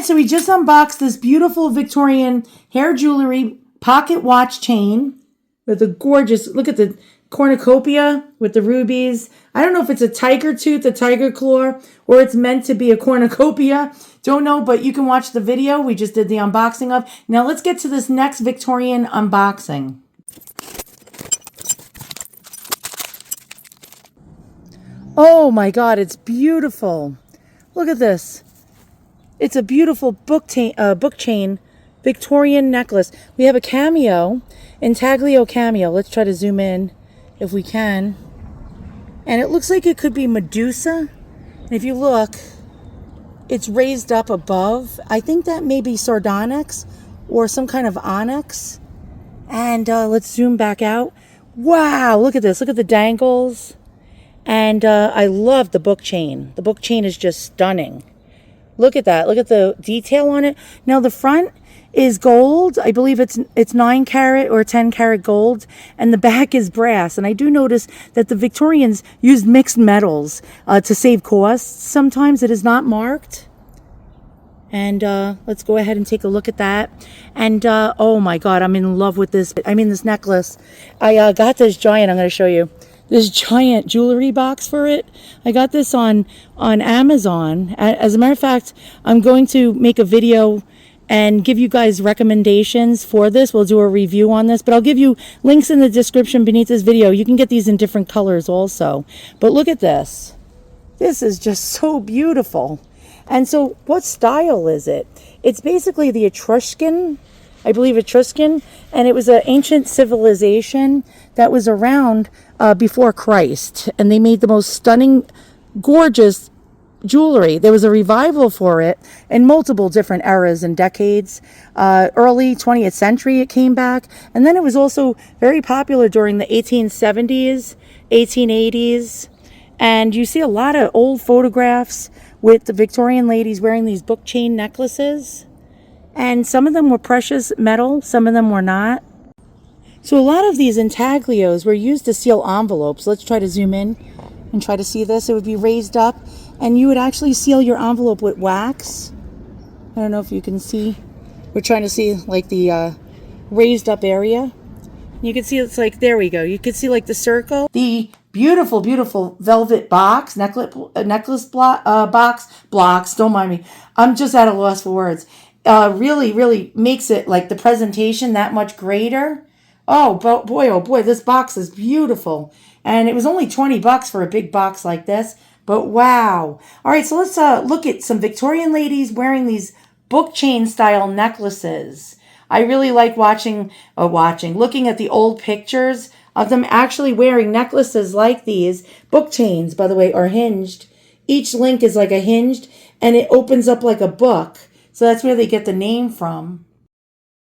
guys, so we just unboxed this beautiful Victorian hair jewelry pocket watch chain with a gorgeous, look at the cornucopia with the rubies. I don't know if it's a tiger tooth, a tiger claw, or it's meant to be a cornucopia. Don't know, but you can watch the video we just did the unboxing of. Now let's get to this next Victorian unboxing. Oh my God, it's beautiful. Look at this. It's a beautiful book chain Victorian necklace. We have a Cameo, Intaglio Cameo. Let's try to zoom in if we can. And it looks like it could be Medusa. And if you look, it's raised up above. I think that may be sardonyx or some kind of onyx. And let's zoom back out. Wow, look at this. Look at the dangles. And I love the book chain. The book chain is just stunning. Look at that. Look at the detail on it. Now the front is gold. I believe it's 9 karat or 10 karat gold. And the back is brass. And I do notice that the Victorians used mixed metals to save costs. Sometimes it is not marked. And let's go ahead and take a look at that. And oh my God, I'm in love with this. I mean, this necklace. I got this giant, I'm going to show you. This giant jewelry box for it. I got this on Amazon. As a matter of fact, I'm going to make a video and give you guys recommendations for this. We'll do a review on this, but I'll give you links in the description beneath this video. You can get these in different colors also. But look at this. This is just so beautiful. And so what style is it? It's basically the Etruscan, I believe Etruscan, and it was an ancient civilization that was around before Christ, and they made the most stunning, gorgeous jewelry. There was a revival for it in multiple different eras and decades. Early 20th century it came back, and then it was also very popular during the 1870s, 1880s, and you see a lot of old photographs with the Victorian ladies wearing these book chain necklaces, and some of them were precious metal, some of them were not. So a lot of these intaglios were used to seal envelopes. Let's try to zoom in and try to see this. It would be raised up, and you would actually seal your envelope with wax. I don't know if you can see. We're trying to see like the raised up area. You can see it's like, there we go. You can see like the circle. The beautiful, beautiful velvet box, necklace blocks. Don't mind me. I'm just at a loss for words. Really, really makes it like the presentation that much greater. Oh boy, this box is beautiful. And it was only $20 for a big box like this. But wow. All right, so let's look at some Victorian ladies wearing these book chain style necklaces. I really like looking at the old pictures of them actually wearing necklaces like these. Book chains, by the way, are hinged. Each link is like a hinged, and it opens up like a book. So that's where they get the name from.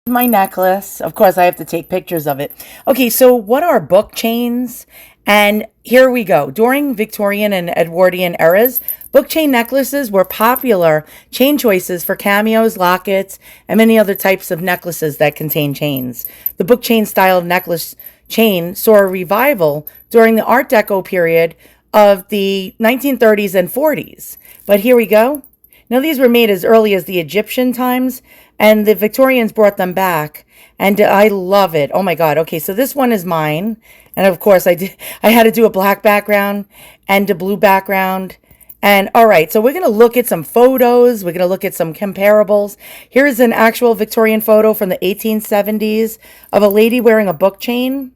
My necklace. Of course, I have to take pictures of it. Okay, so what are book chains? And here we go. During Victorian and Edwardian eras, book chain necklaces were popular chain choices for cameos, lockets, and many other types of necklaces that contain chains. The book chain style necklace chain saw a revival during the Art Deco period of the 1930s and 40s. But here we go. Now, these were made as early as the Egyptian times, and the Victorians brought them back, and I love it. Oh my God. Okay, so this one is mine, and of course I had to do a black background and a blue background. And all right, so we're going to look at some photos. We're going to look at some comparables. Here's an actual Victorian photo from the 1870s of a lady wearing a book chain.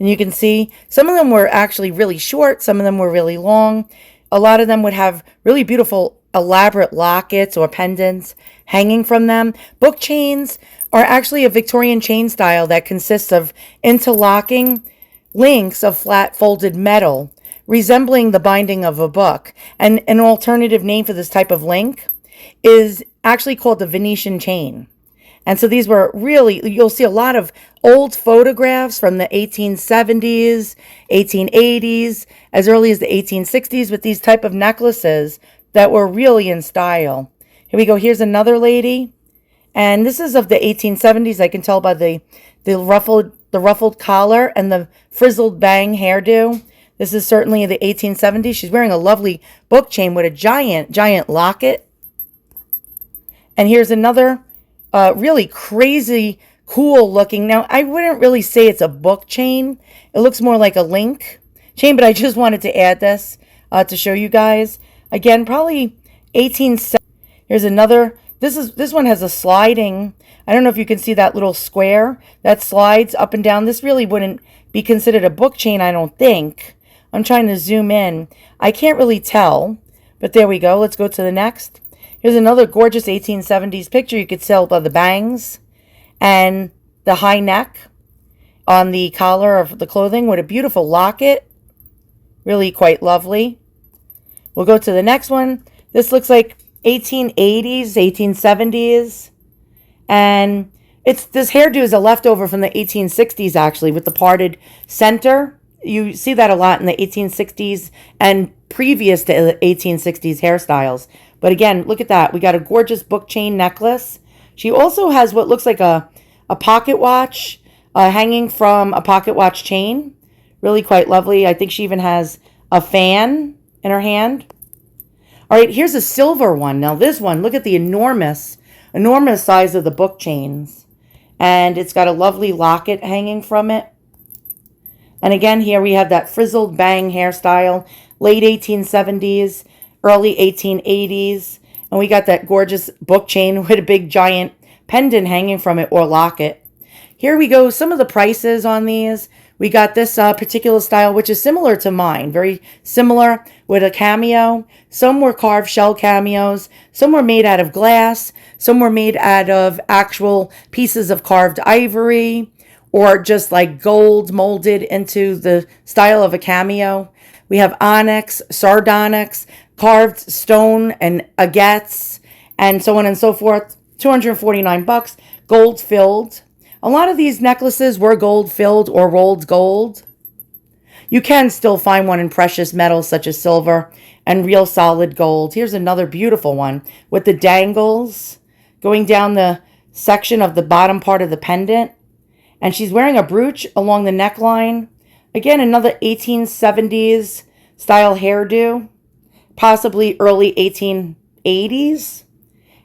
And you can see some of them were actually really short. Some of them were really long. A lot of them would have really beautiful elaborate lockets or pendants hanging from them. Book chains are actually a Victorian chain style that consists of interlocking links of flat folded metal resembling the binding of a book. And an alternative name for this type of link is actually called the Venetian chain. And so these were really, you'll see a lot of old photographs from the 1870s, 1880s, as early as the 1860s with these type of necklaces that were really in style. Here we go. Here's another lady. And this is of the 1870s. I can tell by the ruffled collar and the frizzled bang hairdo. This is certainly the 1870s. She's wearing a lovely book chain with a giant locket. And here's another really crazy, cool looking. Now, I wouldn't really say it's a book chain. It looks more like a link chain, but I just wanted to add this to show you guys. Again, probably 1870. Here's another. This one has a sliding. I don't know if you can see that little square that slides up and down. This really wouldn't be considered a book chain, I don't think. I'm trying to zoom in. I can't really tell, but there we go. Let's go to the next. Here's another gorgeous 1870s picture. You could tell by the bangs and the high neck on the collar of the clothing with a beautiful locket. Really quite lovely. We'll go to the next one. This looks like 1880s, 1870s. And this hairdo is a leftover from the 1860s, actually, with the parted center. You see that a lot in the 1860s and previous to the 1860s hairstyles. But again, look at that. We got a gorgeous book chain necklace. She also has what looks like a pocket watch hanging from a pocket watch chain. Really quite lovely. I think she even has a fan in her hand. All right, here's a silver one. Now this one, look at the enormous size of the book chains. And it's got a lovely locket hanging from it. And again, here we have that frizzled bang hairstyle, late 1870s, early 1880s. And we got that gorgeous book chain with a big giant pendant hanging from it or locket. Here we go, some of the prices on these. We got this particular style, which is similar to mine, very similar with a cameo. Some were carved shell cameos. Some were made out of glass. Some were made out of actual pieces of carved ivory or just like gold molded into the style of a cameo. We have onyx, sardonyx, carved stone and agates, and so on and so forth. $249, gold filled. A lot of these necklaces were gold filled or rolled gold. You can still find one in precious metals such as silver and real solid gold. Here's another beautiful one with the dangles going down the section of the bottom part of the pendant. And she's wearing a brooch along the neckline. Again, another 1870s style hairdo, possibly early 1880s.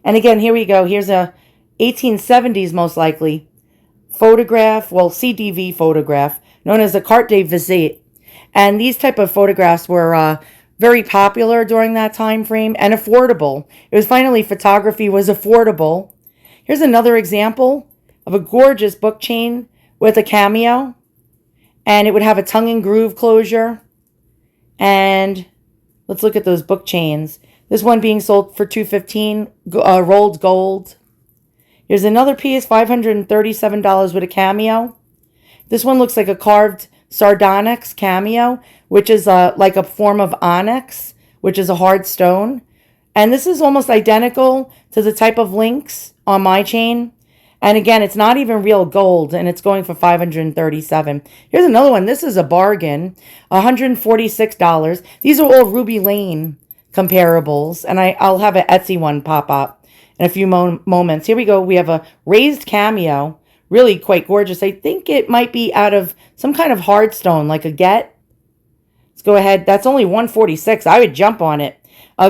And again, here we go. Here's a 1870s most likely photograph, well, CDV photograph, known as a carte de visite. And these type of photographs were very popular during that time frame and affordable. It was finally photography was affordable. Here's another example of a gorgeous book chain with a cameo. And it would have a tongue and groove closure. And let's look at those book chains. This one being sold for $215, rolled gold. Here's another piece, $537 with a cameo. This one looks like a carved sardonyx cameo, which is like a form of onyx, which is a hard stone. And this is almost identical to the type of links on my chain. And again, it's not even real gold, and it's going for $537. Here's another one. This is a bargain, $146. These are all Ruby Lane comparables, and I'll have an Etsy one pop up in a few moments. Here we go. We have a raised cameo, really quite gorgeous. I think it might be out of some kind of hard stone, like a get. Let's go ahead. That's only $146. I would jump on it.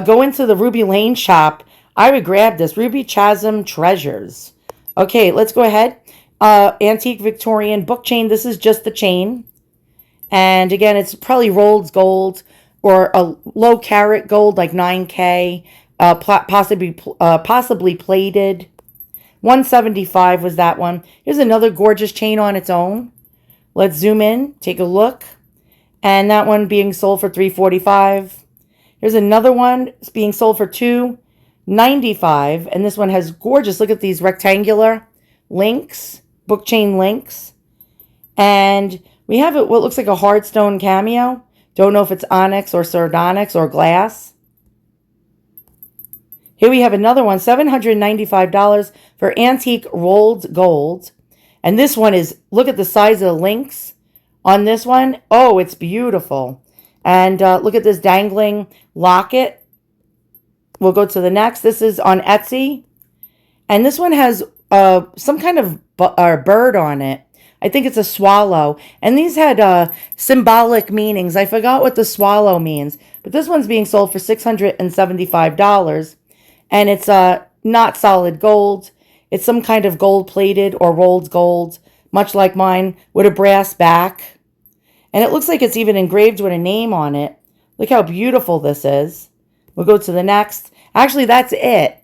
Go into the Ruby Lane shop. I would grab this. Ruby Chasm Treasures. Okay, let's go ahead. Antique Victorian book chain. This is just the chain. And again, it's probably rolled gold or a low carat gold, like 9K, possibly plated. $175 was that one. Here's another gorgeous chain on its own. Let's zoom in, take a look. And that one being sold for $345. Here's another one. It's being sold for $295. And this one has gorgeous, look at these rectangular links, book chain links. And we have what looks like a hard stone cameo. Don't know if it's onyx or sardonyx or glass. Here we have another one, $795 for antique rolled gold. And this one is, look at the size of the links on this one. Oh, it's beautiful. And look at this dangling locket. We'll go to the next. This is on Etsy. And this one has some kind of bird on it. I think it's a swallow. And these had symbolic meanings. I forgot what the swallow means. But this one's being sold for $675. And it's not solid gold. It's some kind of gold plated or rolled gold, much like mine, with a brass back. And it looks like it's even engraved with a name on it. Look how beautiful this is. We'll go to the next. Actually, that's it.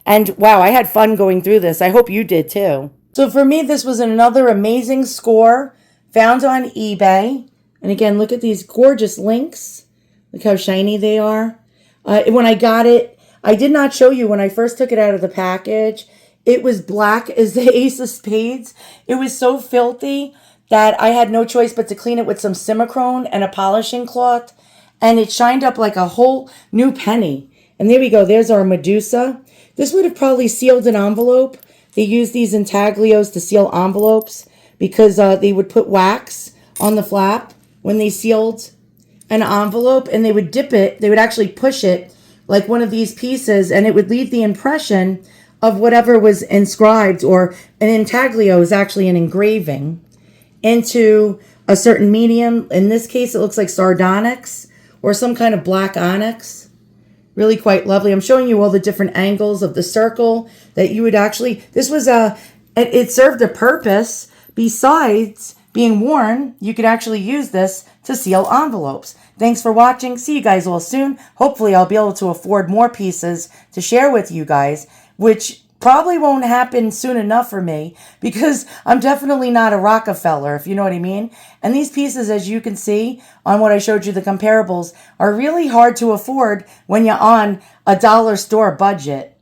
And wow, I had fun going through this. I hope you did too. So for me, this was another amazing score found on eBay. And again, look at these gorgeous links. Look how shiny they are. When I got it, I did not show you when I first took it out of the package. It was black as the Ace of Spades. It was so filthy that I had no choice but to clean it with some Simicrone and a polishing cloth. And it shined up like a whole new penny. And there we go. There's our Medusa. This would have probably sealed an envelope. They use these intaglios to seal envelopes because they would put wax on the flap when they sealed an envelope, and they would dip it. They would actually push it like one of these pieces, and it would leave the impression of whatever was inscribed, or an intaglio is actually an engraving, into a certain medium. In this case, it looks like sardonyx or some kind of black onyx. Really quite lovely. I'm showing you all the different angles of the circle that you would actually, it served a purpose. Besides being worn, you could actually use this to seal envelopes. Thanks for watching. See you guys all soon. Hopefully I'll be able to afford more pieces to share with you guys, which probably won't happen soon enough for me because I'm definitely not a Rockefeller, if you know what I mean. And these pieces, as you can see on what I showed you, the comparables, are really hard to afford when you're on a dollar store budget.